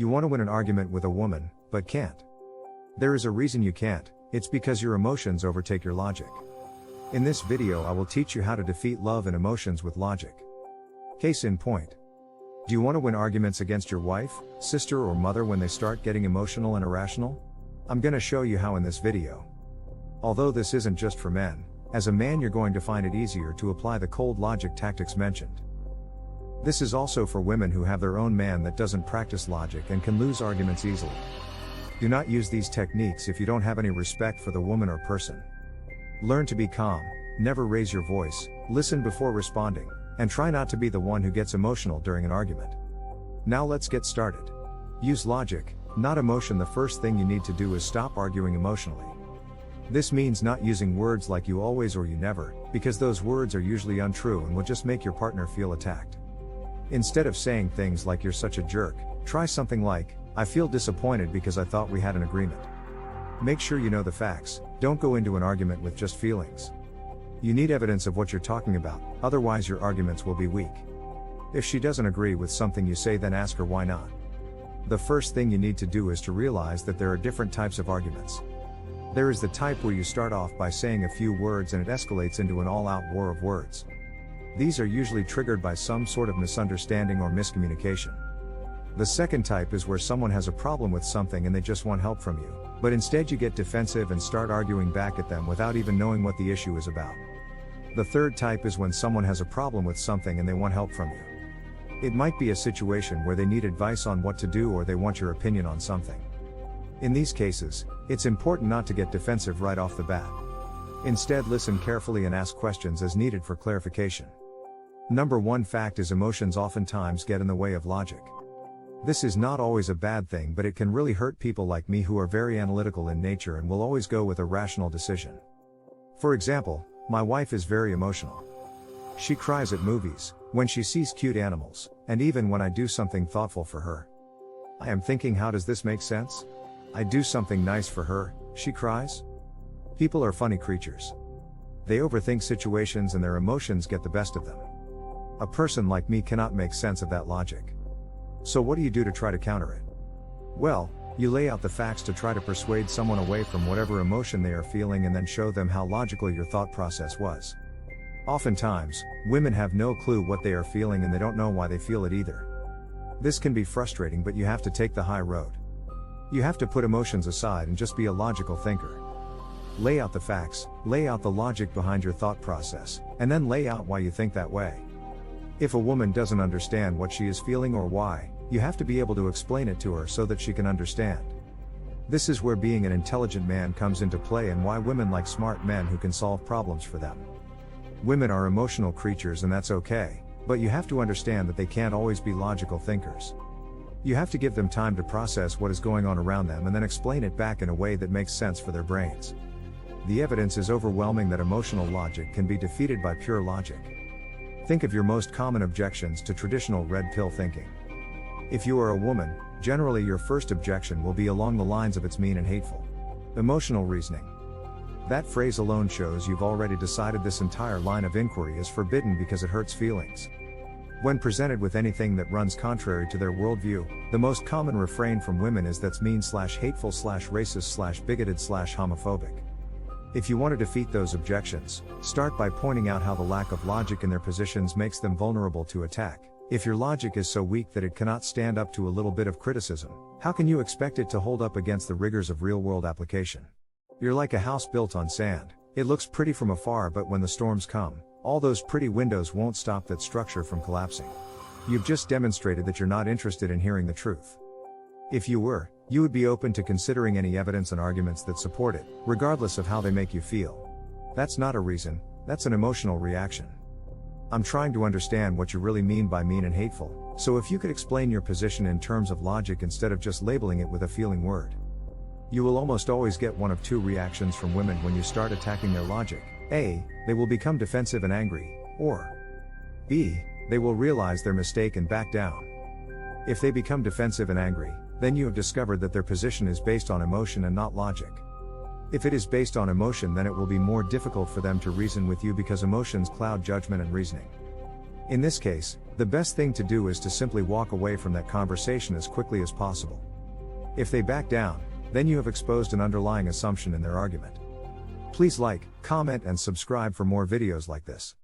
You want to win an argument with a woman, but can't. There is a reason you can't, it's because your emotions overtake your logic. In this video I will teach you how to defeat love and emotions with logic. Case in point. Do you want to win arguments against your wife, sister or mother when they start getting emotional and irrational? I'm gonna show you how in this video. Although this isn't just for men, as a man you're going to find it easier to apply the cold logic tactics mentioned. This is also for women who have their own man that doesn't practice logic and can lose arguments easily. Do not use these techniques if you don't have any respect for the woman or person. Learn to be calm, never raise your voice, listen before responding, and try not to be the one who gets emotional during an argument. Now let's get started. Use logic, not emotion. The first thing you need to do is stop arguing emotionally. This means not using words like you always or you never, because those words are usually untrue and will just make your partner feel attacked. Instead of saying things like "you're such a jerk," try something like, "I feel disappointed because I thought we had an agreement." Make sure you know the facts, don't go into an argument with just feelings. You need evidence of what you're talking about, otherwise your arguments will be weak. If she doesn't agree with something you say, then ask her why not. The first thing you need to do is to realize that there are different types of arguments. There is the type where you start off by saying a few words and it escalates into an all-out war of words. These are usually triggered by some sort of misunderstanding or miscommunication. The second type is where someone has a problem with something and they just want help from you, but instead you get defensive and start arguing back at them without even knowing what the issue is about. The third type is when someone has a problem with something and they want help from you. It might be a situation where they need advice on what to do or they want your opinion on something. In these cases, it's important not to get defensive right off the bat. Instead, listen carefully and ask questions as needed for clarification. Number one fact is emotions oftentimes get in the way of logic. This is not always a bad thing, but it can really hurt people like me who are very analytical in nature and will always go with a rational decision. For example, my wife is very emotional. She cries at movies, when she sees cute animals, and even when I do something thoughtful for her. I am thinking, how does this make sense? I do something nice for her, she cries? People are funny creatures. They overthink situations and their emotions get the best of them. A person like me cannot make sense of that logic. So what do you do to try to counter it? Well, you lay out the facts to try to persuade someone away from whatever emotion they are feeling and then show them how logical your thought process was. Oftentimes, women have no clue what they are feeling and they don't know why they feel it either. This can be frustrating, but you have to take the high road. You have to put emotions aside and just be a logical thinker. Lay out the facts, lay out the logic behind your thought process, and then lay out why you think that way. If a woman doesn't understand what she is feeling or why, you have to be able to explain it to her so that she can understand. This is where being an intelligent man comes into play and why women like smart men who can solve problems for them. Women are emotional creatures and that's okay, but you have to understand that they can't always be logical thinkers. You have to give them time to process what is going on around them and then explain it back in a way that makes sense for their brains. The evidence is overwhelming that emotional logic can be defeated by pure logic. Think of your most common objections to traditional red pill thinking. If you are a woman, generally your first objection will be along the lines of "it's mean and hateful." Emotional reasoning. That phrase alone shows you've already decided this entire line of inquiry is forbidden because it hurts feelings. When presented with anything that runs contrary to their worldview, the most common refrain from women is "that's mean/hateful/racist/bigoted/homophobic." If you want to defeat those objections, start by pointing out how the lack of logic in their positions makes them vulnerable to attack. If your logic is so weak that it cannot stand up to a little bit of criticism, how can you expect it to hold up against the rigors of real-world application? You're like a house built on sand. It looks pretty from afar, but when the storms come, all those pretty windows won't stop that structure from collapsing. You've just demonstrated that you're not interested in hearing the truth. If you were, you would be open to considering any evidence and arguments that support it, regardless of how they make you feel. That's not a reason, that's an emotional reaction. I'm trying to understand what you really mean by mean and hateful, so if you could explain your position in terms of logic instead of just labeling it with a feeling word. You will almost always get one of two reactions from women when you start attacking their logic. A, they will become defensive and angry, or B, they will realize their mistake and back down. If they become defensive and angry, then you have discovered that their position is based on emotion and not logic. If it is based on emotion, then it will be more difficult for them to reason with you because emotions cloud judgment and reasoning. In this case, The best thing to do is to simply walk away from that conversation as quickly as possible. If they back down, then you have exposed an underlying assumption in their argument. Please like, comment and subscribe for more videos like this.